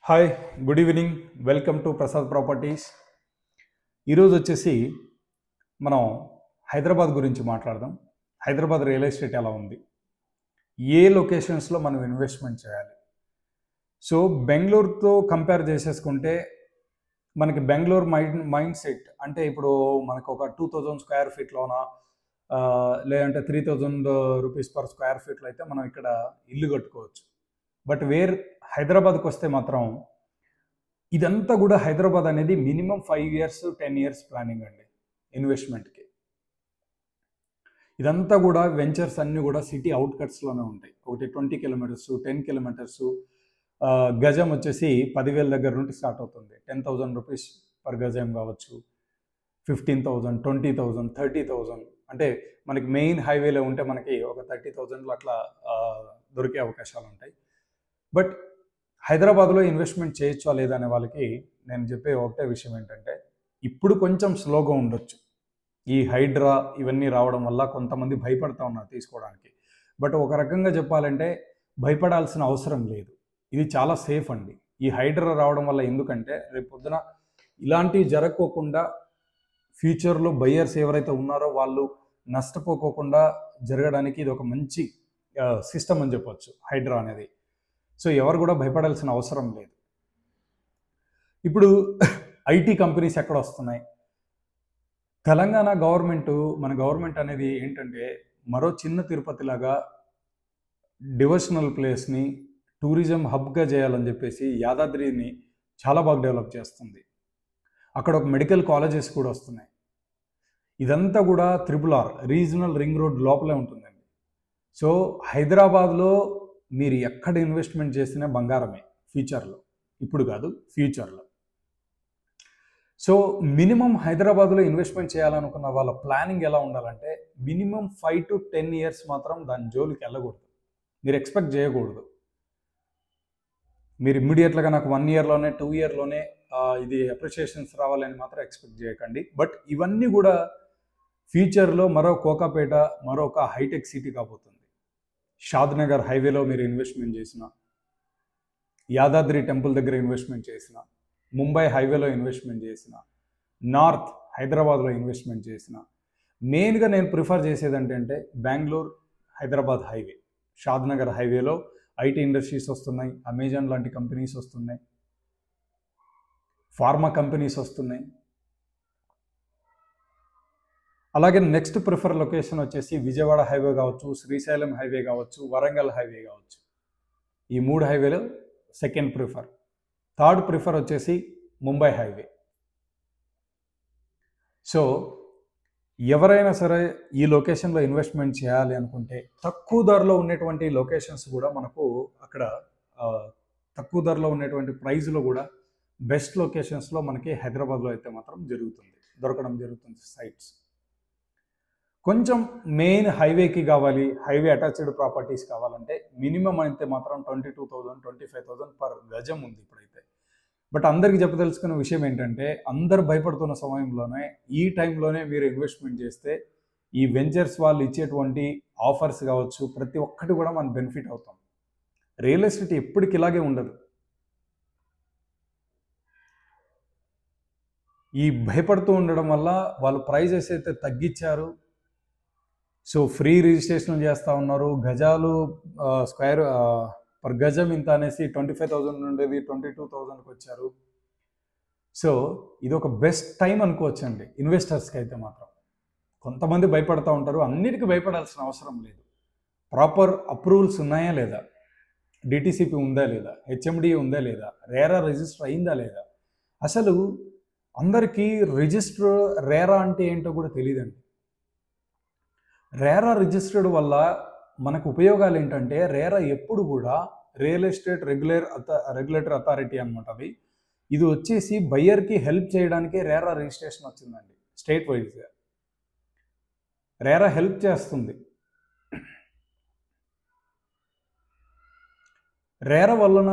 Hi, good evening. Welcome to Prasad properties. ఈరోజు వచ్చేసి మనం హైదరాబాద్ గురించి మాట్లాడదాం. హైదరాబాద్ రియల్ ఎస్టేట్ ఎలా ఉంది, ఏ లొకేషన్స్లో మనం ఇన్వెస్ట్మెంట్ చేయాలి. సో బెంగళూరుతో కంపేర్ చేసేసుకుంటే మనకి బెంగళూరు మైండ్ సెట్ అంటే ఇప్పుడు మనకు ఒక 2000 స్క్వేర్ ఫీట్లోన లేదంటే 3000 రూపీస్ పర్ స్క్వేర్ ఫీట్లో అయితే మనం ఇక్కడ ఇల్లు కట్టుకోవచ్చు. బట్ హైదరాబాద్కి వస్తే మాత్రం ఇదంతా కూడా హైదరాబాద్ అనేది మినిమం 5 years 10 years ప్లానింగ్ అండి ఇన్వెస్ట్మెంట్కి. ఇదంతా కూడా వెంచర్స్ అన్నీ కూడా సిటీ అవుట్కట్స్లోనే ఉంటాయి. ఒకటి 20 kilometers 10 kilometers, గజం వచ్చేసి 10,000 దగ్గర నుండి స్టార్ట్ అవుతుంది. 10,000 రూపీస్ పర్ గజం కావచ్చు, 15,000 20,000 30,000. అంటే మనకి మెయిన్ హైవేలో ఉంటే మనకి ఒక 30,000లో అట్లా దొరికే అవకాశాలు ఉంటాయి. బట్ హైదరాబాద్లో ఇన్వెస్ట్మెంట్ చేయొచ్చా లేదా అనే వాళ్ళకి నేను చెప్పే ఒకటే విషయం ఏంటంటే, ఇప్పుడు కొంచెం స్లోగా ఉండొచ్చు. ఈ హైడ్రా ఇవన్నీ రావడం వల్ల కొంతమంది భయపడతా ఉన్నారు తీసుకోవడానికి. బట్ ఒక రకంగా చెప్పాలంటే భయపడాల్సిన అవసరం లేదు. ఇది చాలా సేఫ్ అండి ఈ హైడ్రా రావడం వల్ల. ఎందుకంటే రేపు పొద్దున ఇలాంటివి జరగకోకుండా ఫ్యూచర్లో బయ్యర్స్ ఎవరైతే ఉన్నారో వాళ్ళు నష్టపోకోకుండా జరగడానికి ఇది ఒక మంచి సిస్టమ్ అని చెప్పొచ్చు హైడ్రా అనేది. సో ఎవరు కూడా భయపడాల్సిన అవసరం లేదు. ఇప్పుడు ఐటీ కంపెనీస్ ఎక్కడ వస్తున్నాయి? తెలంగాణ మన గవర్నమెంట్ అనేది ఏంటంటే మరో చిన్న తిరుపతి లాగా డివోషనల్ ప్లేస్ని టూరిజం హబ్గా చేయాలని చెప్పేసి యాదాద్రిని చాలా బాగా డెవలప్ చేస్తుంది. అక్కడ ఒక మెడికల్ కాలేజెస్ కూడా వస్తున్నాయి. ఇదంతా కూడా RRR రీజనల్ రింగ్ రోడ్ లోపలే ఉంటుందండి. సో హైదరాబాద్లో మీరు ఎక్కడ ఇన్వెస్ట్మెంట్ చేసినా బంగారమే ఫ్యూచర్లో, ఇప్పుడు కాదు ఫ్యూచర్లో. సో మినిమం హైదరాబాద్లో ఇన్వెస్ట్మెంట్ చేయాలనుకున్న వాళ్ళ ప్లానింగ్ ఎలా ఉండాలంటే మినిమం 5 to 10 years మాత్రం దాని జోలికి వెళ్ళకూడదు. మీరు ఎక్స్పెక్ట్ చేయకూడదు మీరు ఇమ్మీడియట్గా నాకు 1 yearలోనే 2 yearలోనే ఇది అప్రిషియేషన్స్ రావాలని మాత్రం ఎక్స్పెక్ట్ చేయకండి. బట్ ఇవన్నీ కూడా ఫ్యూచర్లో మరో కోకాపేట, మరొక హైటెక్ సిటీ కాబోతుంది. షాద్నగర్ హైవేలో మీరు ఇన్వెస్ట్మెంట్ చేసిన, యాదాద్రి టెంపుల్ దగ్గర ఇన్వెస్ట్మెంట్ చేసిన, ముంబై హైవేలో ఇన్వెస్ట్మెంట్ చేసిన, నార్త్ హైదరాబాద్లో ఇన్వెస్ట్మెంట్ చేసిన, మెయిన్గా నేను ప్రిఫర్ చేసేది ఏంటంటే బెంగళూరు హైదరాబాద్ హైవే. షాద్నగర్ హైవేలో ఐటీ ఇండస్ట్రీస్ వస్తున్నాయి, అమెజాన్ లాంటి కంపెనీస్ వస్తున్నాయి, ఫార్మా కంపెనీస్ వస్తున్నాయి. అలాగే నెక్స్ట్ ప్రిఫర్ లొకేషన్ వచ్చేసి విజయవాడ హైవే కావచ్చు, శ్రీశైలం హైవే కావచ్చు, వరంగల్ హైవే కావచ్చు. ఈ 3 హైవేలు సెకండ్ ప్రిఫర్. థర్డ్ ప్రిఫర్ వచ్చేసి ముంబై హైవే. సో ఎవరైనా సరే ఈ లొకేషన్లో ఇన్వెస్ట్మెంట్ చేయాలి అనుకుంటే తక్కువ ధరలో ఉన్నటువంటి లొకేషన్స్ కూడా మనకు అక్కడ తక్కువ ధరలో ఉన్నటువంటి ప్రైజ్లో కూడా బెస్ట్ లొకేషన్స్లో మనకి హైదరాబాద్లో అయితే మాత్రం దొరకడం జరుగుతుంది సైట్స్. కొంచెం మెయిన్ హైవేకి కావాలి, హైవే అటాచ్డ్ ప్రాపర్టీస్ కావాలంటే మినిమం అయితే మాత్రం 22,000 25,000 పర్ గజం ఉంది ఇప్పుడైతే. బట్ అందరికీ చెప్పదలుచుకున్న విషయం ఏంటంటే అందరు భయపడుతున్న సమయంలోనే ఈ టైంలోనే మీరు ఇన్వెస్ట్మెంట్ చేస్తే ఈ వెంచర్స్ వాళ్ళు ఇచ్చేటువంటి ఆఫర్స్ కావచ్చు ప్రతి ఒక్కటి కూడా మనం బెనిఫిట్ అవుతాం. రియల్ ఎస్టేట్ ఎప్పటికి ఇలాగే ఉండదు. ఈ భయపడుతూ ఉండడం వల్ల వాళ్ళు ప్రైజెస్ అయితే తగ్గించారు. సో ఫ్రీ రిజిస్ట్రేషన్ చేస్తూ ఉన్నారు. గజాలు స్క్వేర్ పర్ గజం ఇంత అనేసి 25,000 నుండి 22,000కి వచ్చారు. సో ఇది ఒక బెస్ట్ టైం అనుకోవచ్చండి ఇన్వెస్టర్స్కి అయితే మాత్రం. కొంతమంది భయపడుతూ ఉంటారు, అన్నిటికీ భయపడాల్సిన అవసరం లేదు. ప్రాపర్ అప్రూవల్స్ ఉన్నాయా లేదా, డిటిసిపి ఉందా లేదా, హెచ్ఎండి ఉందా లేదా, రేరా రిజిస్టర్ అయిందా లేదా. అసలు అందరికీ రేరా అంటే ఏంటో కూడా తెలియదండి. రేరా రిజిస్టర్డ్ వల్ల మనకు ఉపయోగాలు ఏంటంటే రేరా ఎప్పుడు కూడా రియల్ ఎస్టేట్ రెగ్యులేటర్ అథారిటీ అనమాట. ఇది వచ్చేసి బయ్యర్కి హెల్ప్ చేయడానికి రేరా రిజిస్ట్రేషన్ వచ్చిందండి. స్టేట్ వైజ్గా రేరా హెల్ప్ చేస్తుంది. రేరా వలన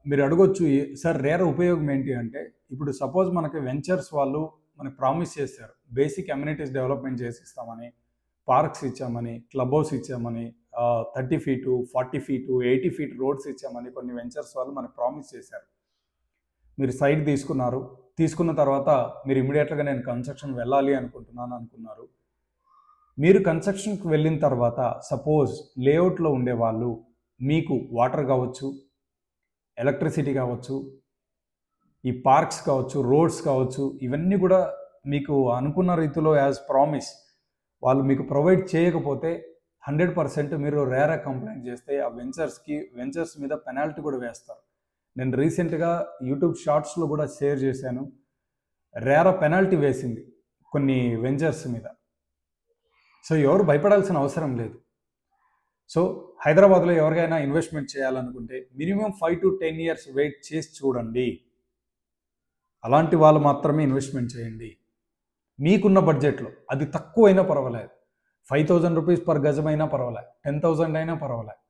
మీరు అడగొచ్చు, సార్ రేరా ఉపయోగం ఏంటి అంటే, ఇప్పుడు సపోజ్ మనకి వెంచర్స్ వాళ్ళు మనకు ప్రామిస్ చేశారు బేసిక్ అమ్యూనిటీస్ డెవలప్మెంట్ చేసి ఇస్తామని, పార్క్స్ ఇచ్చామని, క్లబ్ హౌస్ ఇచ్చామని, 30 feet 40 feet 80 feet రోడ్స్ ఇచ్చామని కొన్ని వెంచర్స్ వాళ్ళు మనకు ప్రామిస్ చేశారు. మీరు సైట్ తీసుకున్నారు, తీసుకున్న తర్వాత మీరు ఇమీడియట్గా నేను కన్స్ట్రక్షన్ వెళ్ళాలి అనుకున్నారు. మీరు కన్స్ట్రక్షన్కి వెళ్ళిన తర్వాత సపోజ్ లేఅవుట్లో ఉండేవాళ్ళు మీకు వాటర్ కావచ్చు, ఎలక్ట్రిసిటీ కావచ్చు, ఈ పార్క్స్ కావచ్చు, రోడ్స్ కావచ్చు, ఇవన్నీ కూడా మీకు అనుకున్న రీతిలో యాజ్ ప్రామిస్ వాళ్ళు మీకు ప్రొవైడ్ చేయకపోతే 100% మీరు రేరా కంప్లైంట్ చేస్తే ఆ వెంచర్స్ మీద పెనాల్టీ కూడా వేస్తారు. నేను రీసెంట్గా యూట్యూబ్ షార్ట్స్లో కూడా షేర్ చేశాను. రేరా పెనాల్టీ వేసింది కొన్ని వెంచర్స్ మీద. సో ఎవరు భయపడాల్సిన అవసరం లేదు. సో హైదరాబాద్లో ఎవరికైనా ఇన్వెస్ట్మెంట్ చేయాలనుకుంటే మినిమం 5 to 10 years వెయిట్ చేసి చూడండి. అలాంటి వాళ్ళు మాత్రమే ఇన్వెస్ట్మెంట్ చేయండి. మీకున్న బడ్జెట్లో అది తక్కువైనా పర్వాలేదు, 5,000 రూపీస్ పర్ గజమైనా పర్వాలేదు, 10,000 అయినా పర్వాలేదు.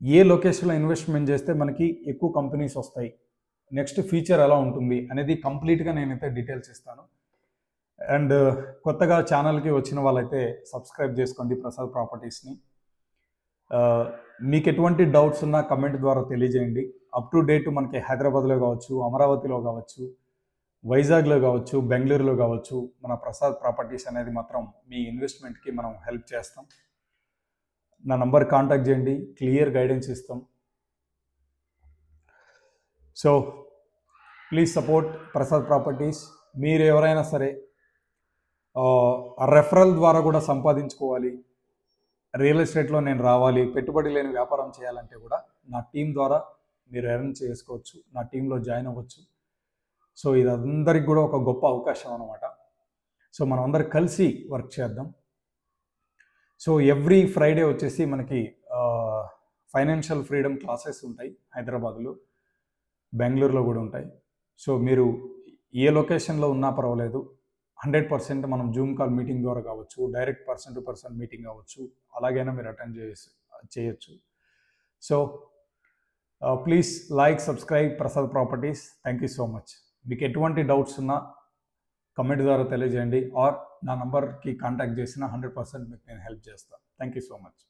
ఏ లొకేషన్లో ఇన్వెస్ట్మెంట్ చేస్తే మనకి ఎక్కువ కంపెనీస్ వస్తాయి, నెక్స్ట్ ఫ్యూచర్ ఎలా ఉంటుంది అనేది కంప్లీట్గా నేనైతే డీటెయిల్స్ ఇస్తాను. అండ్ కొత్తగా ఛానల్కి వచ్చిన వాళ్ళైతే సబ్స్క్రైబ్ చేసుకోండి ప్రసాద్ ప్రాపర్టీస్ని. మీకు ఎటువంటి డౌట్స్ ఉన్నా కమెంట్ ద్వారా తెలియజేయండి. అప్ టు డేట్ మనకి హైదరాబాద్లో కావచ్చు, అమరావతిలో కావచ్చు, వైజాగ్లో కావచ్చు, బెంగళూరులో కావచ్చు, మన ప్రసాద్ ప్రాపర్టీస్ అనేది మాత్రం మీ ఇన్వెస్ట్మెంట్కి మనం హెల్ప్ చేస్తాం. నా నంబర్ కాంటాక్ట్ చేయండి, క్లియర్ గైడెన్స్ ఇస్తాం. So please support Prasad properties. మీరు ఎవరైనా సరే రెఫరల్ ద్వారా కూడా సంపాదించుకోవాలి, రియల్ ఎస్టేట్లో నేను రావాలి, పెట్టుబడి లేని వ్యాపారం చేయాలంటే కూడా నా టీం ద్వారా మీరు ఎర్న్ చేసుకోవచ్చు, నా టీంలో జాయిన్ అవ్వచ్చు. సో ఇది అందరికి కూడా ఒక గొప్ప అవకాశం అన్నమాట. సో మనం అందరు కలిసి వర్క్ చేద్దాం. సో ఎవ్రీ ఫ్రైడే వచ్చేసి మనకి ఫైనాన్షియల్ ఫ్రీడమ్ క్లాసెస్ ఉంటాయి హైదరాబాద్లో, బెంగళూరులో కూడా ఉంటాయి. సో మీరు ఏ లొకేషన్లో ఉన్నా పర్వాలేదు, 100% మనం జూమ్ కాల్ మీటింగ్ ద్వారా కావచ్చు, direct person to person meeting కావచ్చు, అలాగైనా మీరు అటెండ్ చేయొచ్చు. So please like, subscribe Prasad properties. Thank you so much. మీకు ఎటువంటి డౌట్స్ ఉన్నా కమెంట్ ద్వారా తెలియజేయండి, ఆర్ నా నంబర్కి కాంటాక్ట్ చేసిన 100% మీకు నేను హెల్ప్ చేస్తాను. Thank you so much.